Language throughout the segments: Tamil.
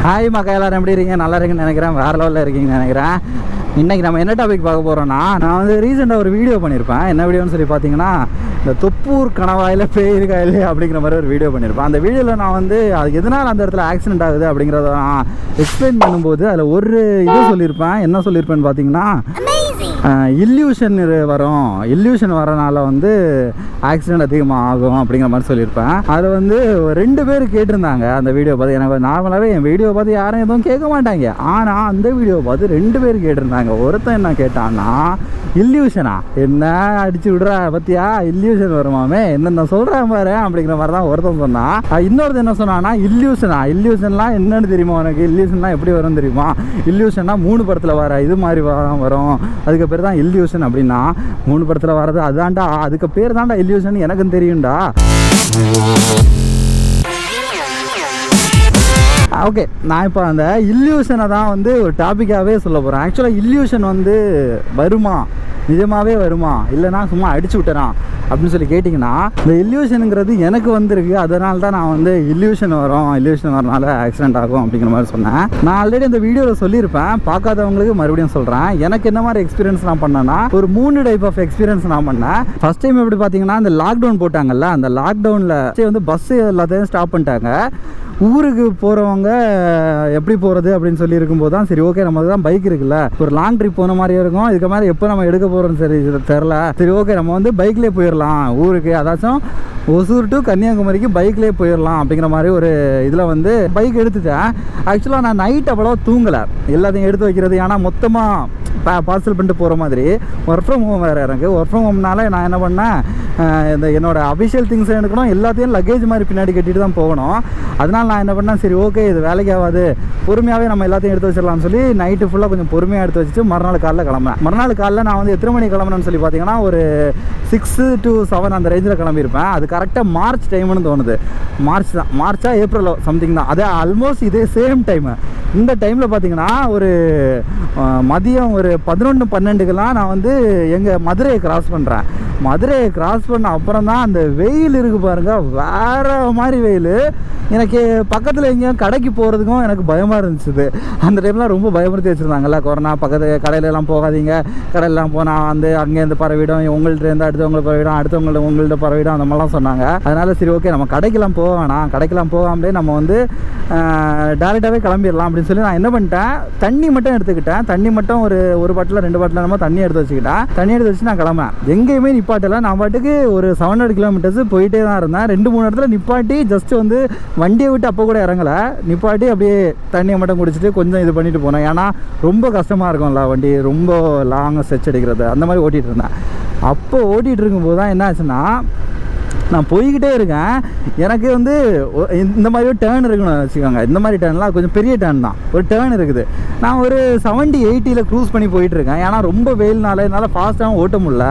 ஹாய் மக்கா, எல்லாரும் எப்படி இருக்கீங்க? நல்லா இருக்குன்னு நினைக்கிறேன். வேறு லெவலில் இருக்கீங்கன்னு நினைக்கிறேன். இன்றைக்கி நம்ம என்ன டாபிக் பார்க்க போகிறோன்னா, நான் வந்து ரீசெண்டாக ஒரு வீடியோ பண்ணியிருப்பேன். என்ன வீடியோன்னு சொல்லி பார்த்தீங்கன்னா, இந்த தொப்பூர் கணவாயில் பேய் இருக்கா இல்லையா அப்படிங்கிற மாதிரி ஒரு வீடியோ பண்ணியிருப்பேன். அந்த வீடியோவில் நான் வந்து அது எதனால் அந்த இடத்துல ஆக்சிடென்ட் ஆகுது அப்படிங்கிறத நான் எக்ஸ்பிளைன் பண்ணும்போது அதில் ஒரு இது சொல்லியிருப்பேன். என்ன சொல்லியிருப்பேன்னு பார்த்தீங்கன்னா, இல்யூஷன் வரும், இல்யூஷன் வரனால வந்து ஆக்சிடென்ட் அதிகமாக ஆகும் அப்படிங்கிற மாதிரி சொல்லியிருப்பேன். அதில் வந்து 2 பேர் கேட்டிருந்தாங்க அந்த வீடியோ பார்த்து. எனக்கு நார்மலாகவே என் வீடியோ பார்த்து யாரும் எதுவும் கேட்க மாட்டாங்க. ஆனால் அந்த வீடியோ பார்த்து 2 பேர் கேட்டிருந்தாங்க. ஒருத்தன் என்ன கேட்டான்னா, இல்யூஷனா என்ன அடிச்சு விடுறா பத்தியா, இல்யூஷன் வருமாமே என்ன சொல்கிறேன் பாரு அப்படிங்கிற மாதிரி தான் ஒருத்தன் சொன்னான். இன்னொருத்தன் என்ன சொன்னான்னா, இல்யூஷன்லாம் என்னன்னு தெரியுமா உனக்கு? இல்யூஷன்லாம் எப்படி வரும் தெரியுமா? இல்யூஷன்னா 3 படத்தில் வர இது மாதிரி வரும், அதுக்கு பேர் தான் இல்யூஷன். அப்படின்னா 3 படத்தில் வர்றது அதான்டா, அதுக்கு பேர் தான்டா இல்யூஷன், எனக்கும் தெரியும்டா. ஓகே, நான் இப்போ அந்த இல்யூஷனை தான் வந்து ஒரு டாப்பிக்காகவே சொல்ல போகிறேன். ஆக்சுவலாக இல்யூஷன் வந்து வருமா, நிஜமாகவே வருமா, இல்லைனா சும்மா அடிச்சு விட்டுறான் அப்படின்னு சொல்லி கேட்டிங்கன்னா, இந்த இல்யூஷனுங்கிறது எனக்கு வந்திருக்கு. அதனால தான் நான் வந்து இல்யூஷன் வரனால ஆக்சிடென்ட் ஆகும் அப்படிங்கிற மாதிரி சொன்னேன். நான் ஆல்ரெடி இந்த வீடியோவில் சொல்லியிருப்பேன், பார்க்காதவங்களுக்கு மறுபடியும் சொல்கிறேன். எனக்கு என்ன மாதிரி எக்ஸ்பீரியன்ஸ் நான் பண்ணேன்னா, ஒரு 3 டைப் ஆஃப் எக்ஸ்பீரியன்ஸ் நான் பண்ணேன். ஃபஸ்ட் டைம் எப்படி பார்த்தீங்கன்னா, இந்த லாக்டவுன் போட்டாங்கல்ல, அந்த லாக்டவுனில் வந்து பஸ்ஸு எல்லாத்தையும் ஸ்டாப் பண்ணிட்டாங்க. ஊருக்கு போகிறவங்க எப்படி போகிறது அப்படின்னு சொல்லி இருக்கும்போது தான் சரி ஓகே, நம்ம தான் பைக் இருக்குல்ல, ஒரு லாங் ட்ரிப் போன மாதிரியே இருக்கும். இதுக்கு மாதிரி எப்போ நம்ம எடுக்க போகிறோம்னு சரி தெரில. சரி ஓகே, நம்ம வந்து பைக்லேயே போயிடலாம் ஊருக்கு, அதாச்சும் ஒசூர் டு கன்னியாகுமரிக்கு பைக்லேயே போயிடலாம் அப்படிங்கிற மாதிரி ஒரு இதில் வந்து பைக் எடுத்துட்டேன். ஆக்சுவலாக நான் நைட் அவ்வளோ தூங்கலை, எல்லாத்தையும் எடுத்து வைக்கிறது. ஏன்னா மொத்தமாக பார்சல் பண்ணிட்டு போகிற மாதிரி ஒர்க் ஃப்ரம் ஹோம் வேறு எனக்கு. ஒர்க் ஃப்ரம் ஹோம்னால நான் என்ன பண்ணேன், இந்த என்னோடய அஃபிஷியல் திங்ஸை எடுக்கணும், எல்லாத்தையும் லக்கேஜ் மாதிரி பின்னாடி கட்டிட்டு தான் போகணும். அதனால் நான் என்ன பண்ணேன், சரி ஓகே இது வேலைக்கு ஆகாது, பொறுமையாகவே நம்ம எல்லாத்தையும் எடுத்து வச்சிடலாம்னு சொல்லி நைட்டு ஃபுல்லாக கொஞ்சம் பொறுமையாக எடுத்து வச்சுட்டு மறுநாள் காலைல கிளம்புனேன். மறுநாள் காலைல நான் வந்து எத்தனை மணிக்கு கிளம்புனேன்னு சொல்லி பார்த்தீங்கன்னா, ஒரு 6 to 7 அந்த ரேஞ்சில் கிளம்பியிருப்பேன். அது கரெக்டாக மார்ச் டைம்னு தோணுது. மார்ச்சா ஏப்ரலோ சம்திங் தான். அதே ஆல்மோஸ்ட் இதே சேம் டைமு. இந்த டைமில் பார்த்தீங்கன்னா ஒரு மதியம் ஒரு 11-12க்கெல்லாம் நான் வந்து எங்கள் மதுரையை கிராஸ் பண்ணுறேன். மதுரையை கிராஸ் பண்ண அப்புறம் தான் அந்த வெயில் இருக்குது பாருங்கள், வேறு மாதிரி வெயில். எனக்கு பக்கத்தில் எங்கேயும் கடைக்கு போகிறதுக்கும் எனக்கு பயமாக இருந்துச்சு. அந்த டைம்லாம் ரொம்ப பயமுறுத்தி வச்சுருந்தாங்கல்ல, கொரோனா. பக்கத்து கடையிலலாம் போகாதீங்க, கடையிலலாம் போனால் வந்து அங்கேருந்து பரவிடும், உங்கள்கிட்ட இருந்து அடுத்தவங்களுக்கு பரவிடும், உங்கள்கிட்ட பரவிடும், அந்த மாதிரிலாம் சொன்னாங்க. அதனால் சரி ஓகே, நம்ம கடைக்கெல்லாம் போக வேணாம், கடைக்கெல்லாம் போகாமலே நம்ம வந்து டேரெக்டாகவே கிளம்பிடலாம் அப்படின்னு சொல்லி நான் என்ன பண்ணிட்டேன், தண்ணி மட்டும் எடுத்துக்கிட்டேன். தண்ணி மட்டும் ஒரு பாட்டில் 2 பாட்டில் நம்ம தண்ணி எடுத்து வச்சுக்கிட்டேன். தண்ணி எடுத்து வச்சு நான் கிளம்பேன். எங்கேயுமே நிப்பாட்டல. நான் பாட்டுக்கு ஒரு 700 கிலோமீட்டர்ஸ் போயிட்டே தான் இருந்தேன். 2-3 இடத்துல நிப்பாட்டி ஜஸ்ட் வந்து வண்டியை விட்டு அப்போ கூட இறங்கலை, நிப்பாட்டி அப்படியே தண்ணியை மட்டும் குடிச்சிட்டு கொஞ்சம் இது பண்ணிட்டு போனேன். ஏன்னா ரொம்ப கஷ்டமாக இருக்கும்ல வண்டி, ரொம்ப லாங் ஸ்ட்ரெச் அடிக்கிறது, அந்த மாதிரி ஓட்டிகிட்டு இருந்தேன். அப்போ ஓட்டிகிட்டு இருக்கும்போது தான் என்ன ஆச்சுன்னா, நான் போய்கிட்டே இருக்கேன். எனக்கு வந்து இந்த மாதிரி ஒரு டேர்ன் இருக்குன்னு வச்சுக்கோங்க. இந்த மாதிரி டேர்ன்லாம் கொஞ்சம் பெரிய டேர்ன் தான், ஒரு டேர்ன் இருக்குது. நான் ஒரு 70-80 க்ரூஸ் பண்ணி போயிட்டுருக்கேன். ஏன்னா ரொம்ப வெயில்னால என்னால் ஃபாஸ்ட்டாகவும் ஓட்ட முடியல.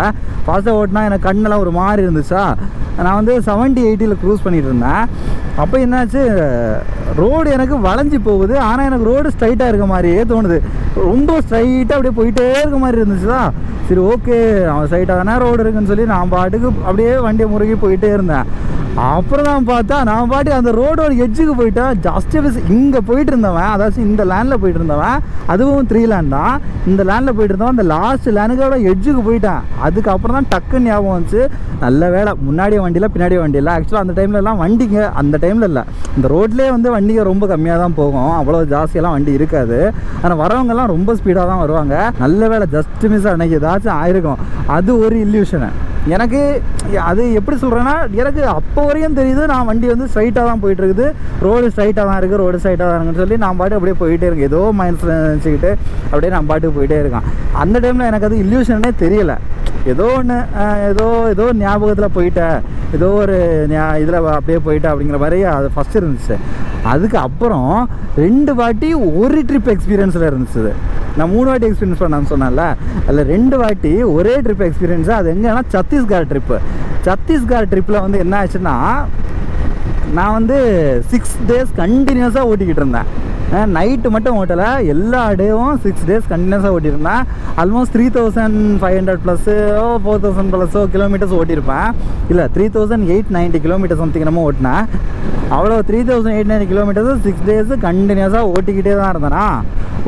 ஃபாஸ்ட்டாக ஓட்டினா எனக்கு கண்ணெல்லாம் ஒரு மாதிரி இருந்துச்சா, நான் வந்து 70-80 க்ரூஸ் பண்ணிகிட்டு இருந்தேன். அப்போ என்னாச்சு, ரோடு எனக்கு வளைஞ்சி போகுது, ஆனால் எனக்கு ரோடு ஸ்ட்ரைட்டாக இருக்க மாதிரியே தோணுது. ரொம்ப ஸ்ட்ரைட்டாக அப்படியே போயிட்டே இருக்க மாதிரி இருந்துச்சுதா. சரி ஓகே, அவன் ஸ்ட்ரைட்டாக தானே ரோடு இருக்குன்னு சொல்லி நான் பாட்டுக்கு அப்படியே வண்டியை முறுகி போயிட்டே இருந்தேன். அப்புறம் தான் பார்த்தா நான் பாட்டு அந்த ரோடோட எட்ஜுக்கு போயிட்டேன். ஜஸ்ட் இங்கே போயிட்டு இருந்தவன், அதாச்சும் இந்த லேண்டில் போயிட்டு இருந்தவன், அதுவும் 3 லேண்ட் தான். இந்த லேண்டில் போயிட்டு இருந்தவன் அந்த லாஸ்ட் லேனுக்கோட எட்ஜுக்கு போயிட்டேன். அதுக்கப்புறம் தான் டக்குன்னு ஞாபகம் வந்துச்சு, நல்ல வேலை முன்னாடியே வண்டியில் பின்னாடியே வண்டி இல்லை. ஆக்சுவலாக அந்த டைம்லலாம் வண்டிங்க அந்த டைமில் இல்லை, இந்த ரோட்லேயே வந்து வண்டிங்க ரொம்ப கம்மியாக தான் போகும், அவ்வளோ ஜாஸ்தியெல்லாம் வண்டி இருக்காது. ஆனால் வரவங்கெல்லாம் ரொம்ப ஸ்பீடாக தான் வருவாங்க. நல்ல வேலை ஜஸ்ட் மிஸ் அன்னைக்கு ஏதாச்சும் ஆயிருக்கும். அது ஒரு இல்யூஷனு எனக்கு. அது எப்படி சொல்கிறேன்னா, எனக்கு அப்போ வரையும் தெரியுது நான் வண்டி வந்து ஸ்ட்ரைட்டாக தான் போயிட்டுருக்குது, ரோடு ஸ்ட்ரைட்டாக தான் இருக்குது, ரோடு ஸ்ட்ரைட்டாக தான் இருக்குன்னு சொல்லி நான் பாட்டு அப்படியே போயிட்டே இருக்கேன். ஏதோ மைண்ட்ஸில் நினச்சிக்கிட்டு அப்படியே நான் பாட்டுக்கு போயிட்டே இருக்கேன். அந்த டைமில் எனக்கு அது இல்யூஷனே தெரியலை. ஏதோ ஒன்று ஏதோ ஞாபகத்தில் போயிட்டேன், ஏதோ ஒரு இதில் அப்படியே போயிட்டேன் அப்படிங்கிற மாதிரி அது ஃபஸ்ட்டு இருந்துச்சு. அதுக்கப்புறம் 2 வாட்டி ஒரு ட்ரிப் எக்ஸ்பீரியன்ஸில் இருந்துச்சு. நான் 3 வாட்டி எக்ஸ்பீரியன்ஸ் பண்ணேன்னு சொன்னேன்ல, அதில் 2 வாட்டி ஒரே ட்ரிப் எக்ஸ்பீரியன்ஸு. அது எங்கன்னா சத்தீஸ்கர் ட்ரிப்பு. சத்தீஸ்கர் ட்ரிப்பில் வந்து என்ன ஆச்சுன்னா, நான் வந்து 6 days கண்டினியூஸாக ஓட்டிக்கிட்டு இருந்தேன். நைட்டு மட்டும் ஓட்டலை, எல்லா டேவும் 6 days கண்டினியூஸாக ஓட்டியிருந்தேன். Almost 3500 ப்ளஸ்ஸோ 4000 ப்ளஸ்ஸோ kilometres ஓட்டியிருப்பேன். இல்லை 3890 கிலோமீட்டர் சம்திங் நம்ம ஓட்டினேன். அவ்வளோ 3890 கிலோமீட்டர்ஸ் 6 days கண்டினியூஸாக ஓட்டிக்கிட்டே தான் இருந்தேன்னா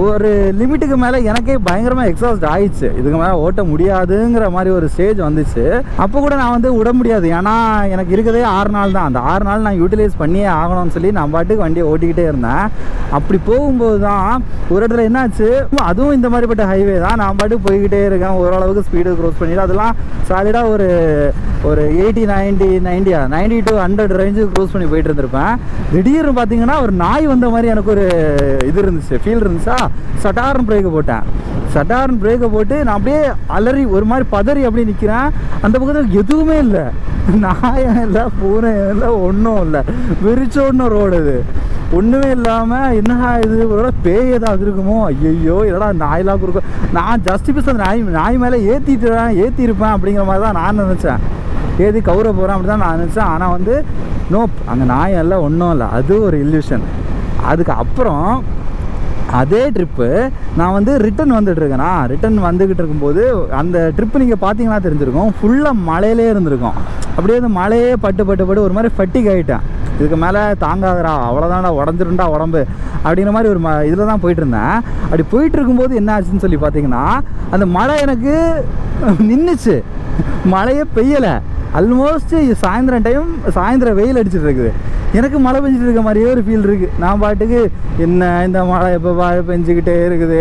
ஒரு லிமிட்டுக்கு மேலே எனக்கே பயங்கரமாக எக்ஸாஸ்ட் ஆயிடுச்சு. இதுக்கு மேலே ஓட்ட முடியாதுங்கிற மாதிரி ஒரு ஸ்டேஜ் வந்துச்சு. அப்போ கூட நான் வந்து விட முடியாது, ஏன்னா எனக்கு இருக்கிறதே 6 நாள் தான். அந்த 6 நாள் நான் யூட்டிலைஸ் பண்ணியே ஆகணும்னு சொல்லி நான் பாட்டுக்கு வண்டியை ஓட்டிக்கிட்டே இருந்தேன். அப்படி போகும்போது தான் ஒரு இடத்துல என்னாச்சு, அதுவும் இந்த மாதிரிப்பட்ட ஹைவே தான், நான் பாட்டுக்கு போய்கிட்டே இருக்கேன். ஓரளவுக்கு ஸ்பீடு க்ரோஸ் பண்ணிவிட்டு அதெல்லாம் சாலிடாக ஒரு 90 to 100 ரேஞ்சு க்ரோஸ் பண்ணி போயிட்டு இருந்திருப்பேன். திடீர்னு பார்த்தீங்கன்னா ஒரு நாய் வந்த மாதிரி எனக்கு ஒரு இது இருந்துச்சு, ஃபீல் இருந்துச்சா. சட்டார்னு பிரேக்கை போட்டேன். சட்டார்னு பிரேக்கை போட்டு நான் அப்படியே அலறி ஒரு மாதிரி பதறி அப்படியே நிற்கிறேன். அந்த பக்கத்தில் எதுவுமே இல்லை, நாயம் இல்லை, பூனை இல்லை, ஒன்றும் இல்லை, வெறிச்சோடன ரோடு. இது ஒன்றுமே இல்லாமல் என்னடா இது, ஒரு பேய் ஏதாவது இருக்குமோ, ஐயோ என்னடா நாயெல்லாம் கொடுக்கும். நான் ஜஸ்டிஃபிஸ் அந்த நாய் மேலே ஏற்றிருப்பேன் அப்படிங்கிற மாதிரி தான் நான் நினச்சேன். ஏற்றி கவுர போகிறேன் அப்படி தான் நான் நினச்சேன். ஆனால் வந்து நோப், அங்கே நாய் எல்லாம் ஒன்றும் இல்லை, அது ஒரு இல்யூஷன். அதுக்கு அப்புறம் அதே ட்ரிப்பு நான் வந்து ரிட்டன் வந்துட்டுருக்கேனா, ரிட்டன் வந்துக்கிட்டு இருக்கும்போது அந்த ட்ரிப்பு நீங்கள் பார்த்தீங்கன்னா தெரிஞ்சிருக்கும், ஃபுல்லாக மழையிலே இருந்திருக்கும். அப்படியே அந்த மழையே பட்டு ஒரு மாதிரி ஃபட்டிக் ஆகிட்டேன். இதுக்கு மேலே தாங்காதரா, அவ்வளோதான்டா, உடஞ்சிருண்டா உடம்பு அப்படிங்கிற மாதிரி ஒரு இதில் தான் போயிட்டுருந்தேன். அப்படி போயிட்டுருக்கும்போது என்ன ஆச்சுன்னு சொல்லி பார்த்தீங்கன்னா, அந்த மழை எனக்கு நின்றுச்சு, மழையே பெய்யலை. ஆல்மோஸ்ட் சாயந்தரம் வெயில் அடிச்சுட்டு இருக்குது, எனக்கு மழை பெஞ்சிட்டு இருக்க மாதிரியே ஒரு ஃபீல் இருக்குது. நான் பாட்டுக்கு என்ன இந்த மழை எப்போ பெஞ்சிக்கிட்டே இருக்குது,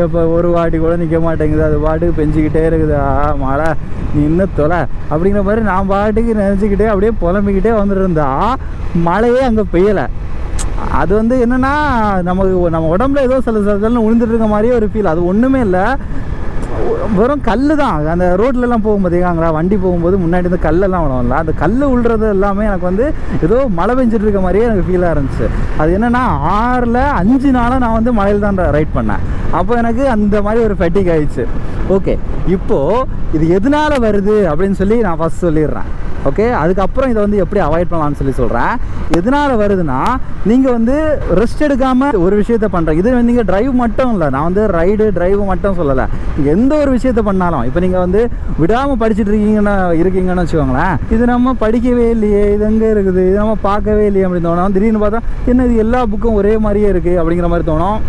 இப்போ ஒரு வாட்டி கூட நிற்க மாட்டேங்குது, அது பாட்டுக்கு பெஞ்சிக்கிட்டே இருக்குது, மழை நீ இன்னும் தொலை அப்படிங்கிற மாதிரி நான் பாட்டுக்கு நினச்சிக்கிட்டே அப்படியே புலம்பிக்கிட்டே வந்துட்டு இருந்தா மழையே அங்கே பெய்யலை. அது வந்து என்னென்னா நம்ம உடம்புல ஏதோ சில விழுந்துட்டு இருக்க மாதிரியே ஒரு ஃபீல். அது ஒன்றுமே இல்லை, வெறும் கல் தான். அந்த ரோட்லலாம் போகும்போது ஏங்கிறா வண்டி போகும்போது முன்னாடி இந்த கல்லெல்லாம் விழும்ல, அந்த கல் விழுறது எல்லாமே எனக்கு வந்து ஏதோ மழை பெஞ்சிட்டு இருக்க மாதிரியே எனக்கு ஃபீலாக இருந்துச்சு. அது என்னென்னா 5 நாளாக நான் வந்து மழையில் தான் ரைட் பண்ணேன். அப்போ எனக்கு அந்த மாதிரி ஒரு ஃபட்டிக் ஆயிடுச்சு. ஓகே, இப்போது இது எதனால் வருது அப்படின்னு சொல்லி நான் ஃபஸ்ட் சொல்லிடுறேன். ஓகே, அதுக்கப்புறம் இதை வந்து எப்படி அவாய்ட் பண்ணலாம்னு சொல்லி சொல்கிறேன். எதனால் வருதுன்னா, நீங்கள் வந்து ரெஸ்ட் எடுக்காமல் ஒரு விஷயத்த பண்ணுறேன். இது நீங்கள் டிரைவ் மட்டும் இல்லை, நான் வந்து டிரைவ் மட்டும் சொல்லலை. நீங்கள் எந்த ஒரு விஷயத்த பண்ணாலும், இப்போ நீங்கள் வந்து விடாமல் படிச்சுட்டு இருக்கீங்கன்னு வச்சுக்கோங்களேன், இது நம்ம படிக்கவே இல்லையே, இது எங்கே இருக்குது, இது நம்ம பார்க்கவே இல்லையே அப்படின்னு தோணும். திடீர்னு பார்த்தா என்ன இது எல்லா புக்கும் ஒரே மாதிரியே இருக்குது அப்படிங்கிற மாதிரி தோணும்.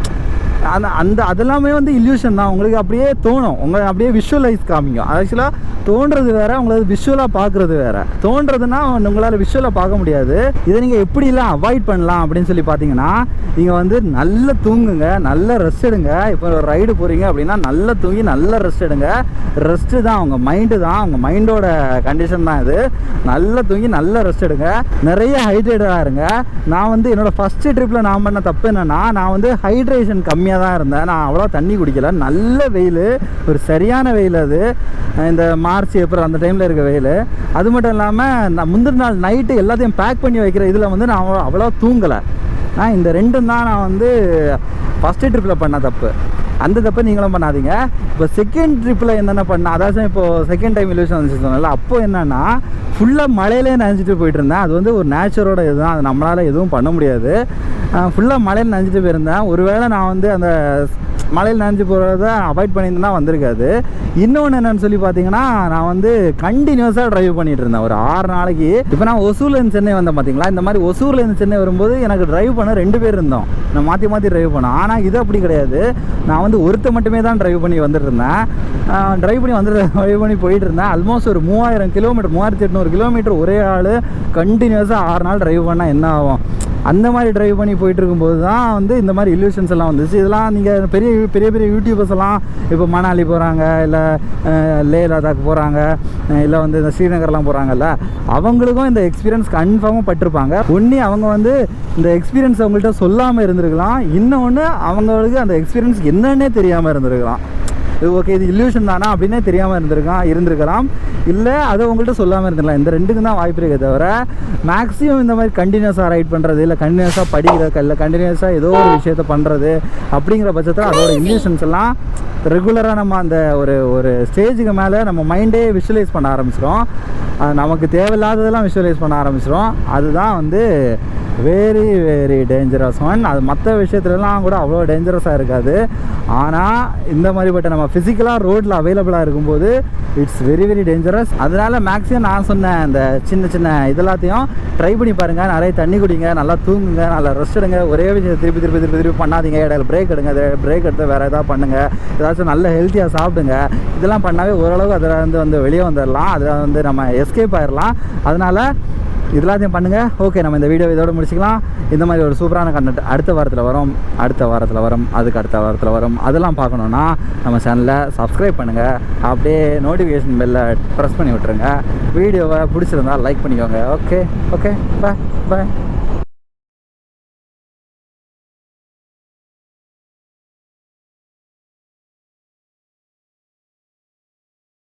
அதெல்லாமே வந்து இல்யூஷன் தான். உங்களுக்கு அப்படியே தோணும், உங்களை அப்படியே விஷுவலைஸ் காமிக்கும். ஆக்சுவலாக தோன்றது வேறு, உங்களுக்கு விஷுவலாக பார்க்குறது வேறு. தோன்றதுன்னா உங்களால் விஷுவலாக பார்க்க முடியாது. இதை நீங்கள் எப்படிலாம் அவாய்ட் பண்ணலாம் அப்படின்னு சொல்லி பார்த்தீங்கன்னா, நீங்கள் வந்து நல்லா தூங்குங்க, நல்ல ரெஸ்ட் எடுங்க. இப்போ ஒரு ரைடு போகிறீங்க அப்படின்னா நல்லா தூங்கி நல்லா ரெஸ்ட் எடுங்க. ரெஸ்ட்டு தான் உங்கள் மைண்டு தான், உங்கள் மைண்டோட கண்டிஷன் தான் இது. நல்லா தூங்கி நல்லா ரெஸ்ட் எடுங்க, நிறைய ஹைட்ரேட்டடாக இருங்க. நான் வந்து என்னோடய ஃபஸ்ட்டு ட்ரிப்பில் நான் பண்ண தப்பு என்னென்னா, நான் வந்து ஹைட்ரேஷன் கம்மியாக தான் இருந்தேன். நான் அவ்வளோ தண்ணி குடிக்கல. நல்ல வெயில், ஒரு சரியான வெயில். அது இந்த மார்ச் ஏப்ரல் அந்த டைமில் இருக்க வெயில். அது மட்டும் இல்லாமல் நான் முந்தின நாள் நைட்டு எல்லாத்தையும் பேக் பண்ணி வைக்கிற இதில் வந்து நான் அவ்வளோ தூங்கலை. இந்த ரெண்டும் தான் நான் வந்து ஃபஸ்ட்டு ட்ரிப்பில் பண்ண தப்பு. அந்த தப்பை நீங்களும் பண்ணாதீங்க. இப்போ செகண்ட் ட்ரிப்பில் என்னென்ன பண்ணேன், அதாச்சும் இப்போது செகண்ட் டைம் இல்யூஷன் வந்துச்சு சொன்னால, அப்போ என்னென்னா ஃபுல்லாக மழையிலே நனைஞ்சிட்டு போயிட்டு இருந்தேன். அது வந்து ஒரு நேச்சரோட இதுதான், அது நம்மளால் எதுவும் பண்ண முடியாது. ஃபுல்லாக மழையில் நனைஞ்சிட்டு போயிருந்தேன். ஒருவேளை நான் வந்து அந்த மழையில் நனைஞ்சு போகிறத அவாய்ட் பண்ணியிருந்தா வந்திருக்காது. இன்னொன்று என்னென்னு சொல்லி பார்த்தீங்கன்னா, நான் வந்து கண்டினியூஸாக ட்ரைவ் பண்ணிகிட்டு இருந்தேன் ஒரு 6 நாளைக்கு. இப்போ நான் ஒசூர்லேருந்து சென்னை வந்தேன் பார்த்தீங்களா, இந்த மாதிரி ஒசூர்லேருந்து சென்னை வரும்போது எனக்கு ட்ரைவ் பண்ண 2 பேர் இருந்தோம். நான் மாற்றி ட்ரைவ் பண்ணேன். ஆனால் இது அப்படி கிடையாது, நான் வந்து ஒருத்த மட்டுமே தான் ட்ரைவ் பண்ணி வந்துட்டு இருந்தேன். ட்ரைவ் பண்ணி போயிட்டு இருந்தேன். ஆல்மோஸ்ட் ஒரு 3000 கிலோமீட்டர் 3800 கிலோமீட்டர் ஒரே ஆள் கண்டினியூஸாக 6 நாள் ட்ரைவ் பண்ணால் என்ன ஆகும். அந்த மாதிரி ட்ரைவ் பண்ணி போயிட்டு இருக்கும்போது தான் வந்து இந்த மாதிரி இல்யூஷன்ஸ் எல்லாம் வந்துச்சு. இதெல்லாம் நீங்கள் பெரிய யூடியூபர்ஸ் எல்லாம் இப்போ மணாலி போகிறாங்க, இல்லை லே லடாக் போகிறாங்க, இல்லை வந்து இந்த ஸ்ரீநகர்லாம் போகிறாங்கல்ல, அவங்களுக்கும் இந்த எக்ஸ்பீரியன்ஸ் கன்ஃபார்மாக பட்டிருப்பாங்க. ஒன்று அவங்க வந்து இந்த எக்ஸ்பீரியன்ஸ் அவங்கள்ட்ட சொல்லாமல் இருந்திருக்கலாம், இன்னொன்று அவங்களுக்கு அந்த எக்ஸ்பீரியன்ஸ் என்னன்னே தெரியாமல் இருந்திருக்கலாம். ஓகே இது இல்யூஷன் தானா அப்படின்னே தெரியாமல் இருந்திருக்கலாம், இல்லை அதை உங்கள்கிட்ட சொல்லாமல் இருந்திருக்கலாம். இந்த ரெண்டுக்கும் தான் வாய்ப்பு இருக்கே தவிர, மேக்ஸிமம் இந்த மாதிரி கண்டினியூஸாக ரைட் பண்ணுறது, இல்லை கண்டினியூஸாக படிக்கிறது, இல்லை கண்டினியூஸாக ஏதோ ஒரு விஷயத்த பண்ணுறது அப்படிங்கிற பட்சத்தில் அதோட இல்யூஷன்ஸ் எல்லாம் ரெகுலராக நம்ம அந்த ஒரு ஸ்டேஜுக்கு மேலே நம்ம மைண்டே விஷுவலைஸ் பண்ண ஆரம்பிச்சிடும். நமக்கு தேவையில்லாததெல்லாம் விஷுவலைஸ் பண்ண ஆரம்பிச்சிடும். அதுதான் வந்து வெரி வெரி டேஞ்சரஸ் ஒன். அது மற்ற விஷயத்துலலாம் கூட அவ்வளோ டேஞ்சரஸாக இருக்காது. ஆனால் இந்த மாதிரிப்பட்ட நம்ம ஃபிசிக்கலாக ரோட்டில் அவைலபிளாக இருக்கும்போது இட்ஸ் வெரி வெரி டேஞ்சரஸ். அதனால் மேக்ஸிமம் நான் சொன்ன இந்த சின்ன சின்ன இதெல்லாத்தையும் ட்ரை பண்ணி பாருங்கள். நிறைய தண்ணி குடிங்க, நல்லா தூங்குங்க, நல்லா ரெஸ்ட் எடுங்க. ஒரே விஷயம் திருப்பி திருப்பி திருப்பி திருப்பி பண்ணாதீங்க. இடையில பிரேக் எடுங்க. பிரேக் எடுத்து வேறு எதாவது பண்ணுங்கள். ஏதாச்சும் நல்ல ஹெல்த்தியாக சாப்பிடுங்க. இதெல்லாம் பண்ணாவே ஓரளவு அதில் வந்து வெளியே வந்துடலாம். அதில் வந்து நம்ம எஸ்கேப் ஆகிடலாம். அதனால் இதெல்லாத்தையும் பண்ணுங்கள். ஓகே, நம்ம இந்த வீடியோ இதோடு முடிச்சிக்கலாம். இந்த மாதிரி ஒரு சூப்பரான கண்டென்ட் அடுத்த வாரத்தில் வரும், அதுக்கு அடுத்த வாரத்தில் வரும். அதெல்லாம் பார்க்கணுன்னா நம்ம சேனலை சப்ஸ்கிரைப் பண்ணுங்கள். அப்படியே நோட்டிஃபிகேஷன் பெல்லை ப்ரெஸ் பண்ணி விட்டுருங்க. வீடியோவை பிடிச்சிருந்தால் லைக் பண்ணிக்கோங்க. ஓகே, பாய்.